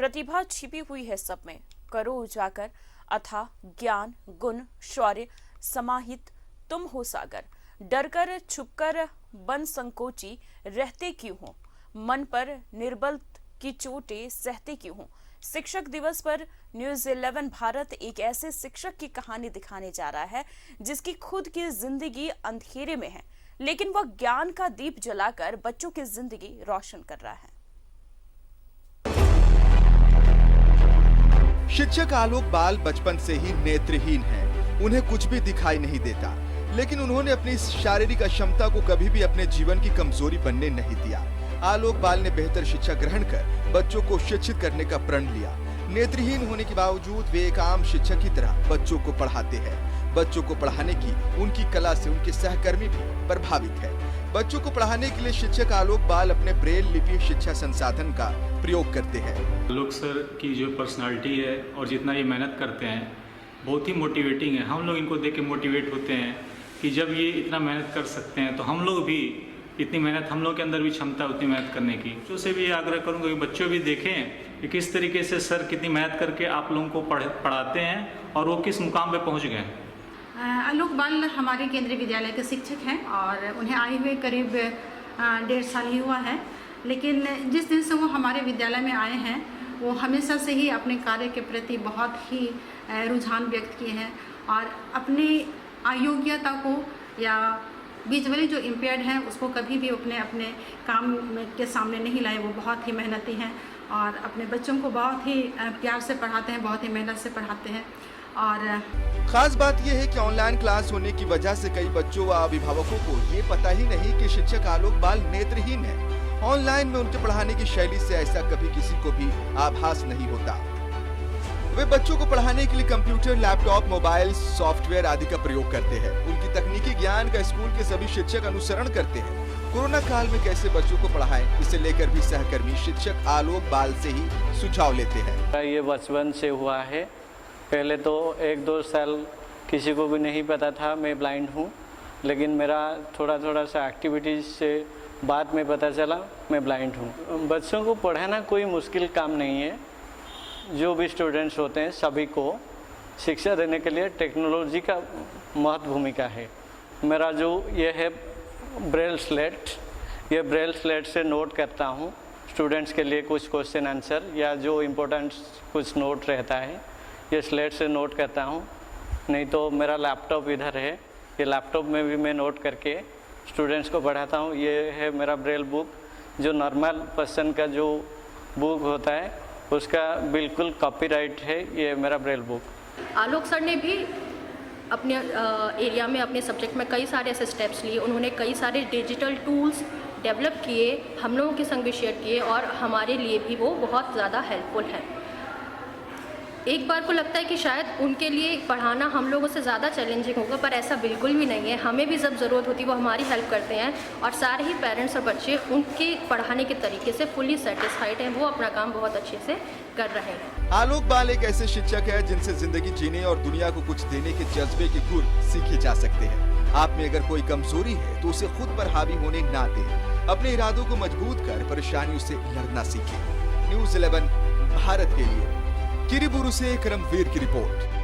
प्रतिभा छिपी हुई है सब में, करो उजागर। अथाह ज्ञान गुण शौर्य समाहित तुम हो सागर। डरकर छुपकर बन संकोची रहते क्यों हो, मन पर निर्बल की चोटें सहते क्यों हो। शिक्षक दिवस पर न्यूज़ 11 भारत एक ऐसे शिक्षक की कहानी दिखाने जा रहा है जिसकी खुद की जिंदगी अंधेरे में है, लेकिन वह ज्ञान का दीप जलाकर बच्चों की जिंदगी रोशन कर रहा है। शिक्षक आलोक बाल बचपन से ही नेत्रहीन हैं। उन्हें कुछ भी दिखाई नहीं देता, लेकिन उन्होंने अपनी इस शारीरिक अक्षमता को कभी भी अपने जीवन की कमजोरी बनने नहीं दिया। आलोक बाल ने बेहतर शिक्षा ग्रहण कर बच्चों को शिक्षित करने का प्रण लिया। नेत्रहीन होने के बावजूद वे एक आम शिक्षक की तरह बच्चों को पढ़ाते हैं। बच्चों को पढ़ाने की उनकी कला से उनके सहकर्मी भी प्रभावित है। बच्चों को पढ़ाने के लिए शिक्षक आलोक बाल अपने ब्रेल लिपि शिक्षा संसाधन का प्रयोग करते हैं। आलोक सर की जो पर्सनालिटी है और जितना ये मेहनत करते हैं बहुत ही मोटिवेटिंग है। हम लोग इनको देख के मोटिवेट होते हैं कि जब ये इतना मेहनत कर सकते हैं तो हम लोग भी इतनी मेहनत, हम लोग के अंदर भी क्षमता उतनी मेहनत करने की। बच्चों से भी ये आग्रह करूँगा कि बच्चों भी देखें कि किस तरीके से सर कितनी मेहनत करके आप लोगों को पढ़ाते हैं और वो किस मुकाम पे पहुँच गए। आलोक बाल हमारे केंद्रीय विद्यालय के शिक्षक हैं और उन्हें आए हुए करीब 1.5 साल ही हुआ है, लेकिन जिस दिन से वो हमारे विद्यालय में आए हैं वो हमेशा से ही अपने कार्य के प्रति बहुत ही रुझान व्यक्त किए हैं और अपनी अयोग्यता को या विजुअली जो इम्पेयर्ड हैं उसको कभी भी अपने काम के सामने नहीं लाए। वो बहुत ही मेहनती हैं और अपने बच्चों को बहुत ही प्यार से पढ़ाते हैं, बहुत ही मेहनत से पढ़ाते हैं। और खास बात यह है कि ऑनलाइन क्लास होने की वजह से कई बच्चों व अभिभावकों को ये पता ही नहीं कि शिक्षक आलोक बाल नेत्रहीन है। ऑनलाइन में उनके पढ़ाने की शैली से ऐसा कभी किसी को भी आभास नहीं होता। वे बच्चों को पढ़ाने के लिए कंप्यूटर, लैपटॉप, मोबाइल, सॉफ्टवेयर आदि का प्रयोग करते हैं। उनकी तकनीकी ज्ञान का स्कूल के सभी शिक्षक अनुसरण करते हैं। कोरोना काल में कैसे बच्चों को पढ़ाएं, इसे लेकर भी सहकर्मी शिक्षक आलोक बाल से ही सुझाव लेते हैं। ये बचपन से हुआ है। पहले तो 1-2 साल किसी को भी नहीं पता था मैं ब्लाइंड हूँ, लेकिन मेरा थोड़ा सा एक्टिविटीज से बाद में पता चला मैं ब्लाइंड हूँ। बच्चों को पढ़ाना कोई मुश्किल काम नहीं है। जो भी स्टूडेंट्स होते हैं सभी को शिक्षा देने के लिए टेक्नोलॉजी का महत्वपूर्ण भूमिका है। मेरा जो ये है ब्रेल स्लेट, ये ब्रेल स्लेट से नोट करता हूँ स्टूडेंट्स के लिए कुछ क्वेश्चन आंसर या जो इम्पोर्टेंट कुछ नोट रहता है, ये स्लेट से नोट करता हूँ। नहीं तो मेरा लैपटॉप इधर है, ये लैपटॉप में भी मैं नोट करके स्टूडेंट्स को पढ़ाता हूँ। ये है मेरा ब्रेल बुक, जो नॉर्मल पर्सन का जो बुक होता है उसका बिल्कुल कॉपीराइट है ये मेरा ब्रेल बुक। आलोक सर ने भी अपने एरिया में, अपने सब्जेक्ट में कई सारे ऐसे स्टेप्स लिए। उन्होंने कई सारे डिजिटल टूल्स डेवलप किए, हम लोगों के संग भी शेयर किए और हमारे लिए भी वो बहुत ज़्यादा हेल्पफुल है। एक बार को लगता है कि शायद उनके लिए पढ़ाना हम लोगों से ज़्यादा चैलेंजिंग होगा, पर ऐसा बिल्कुल भी नहीं है। हमें भी जब ज़रूरत होती है वो हमारी हेल्प करते हैं और सारे ही पेरेंट्स और बच्चे उनके पढ़ाने के तरीके से फुली सेटिस्फाइड हैं। वो अपना काम बहुत अच्छे से कर रहे हैं। आलोक बाल एक ऐसे शिक्षक है जिनसे जिंदगी जीने और दुनिया को कुछ देने के जज्बे के गुर सीखे जा सकते हैं। आप में अगर कोई कमजोरी है तो उसे खुद पर हावी होने ना दें। अपने इरादों को मजबूत कर परेशानियों से लड़ना सीखें। न्यूज़ 11 भारत के लिए किरीबुरु से करमवीर की रिपोर्ट।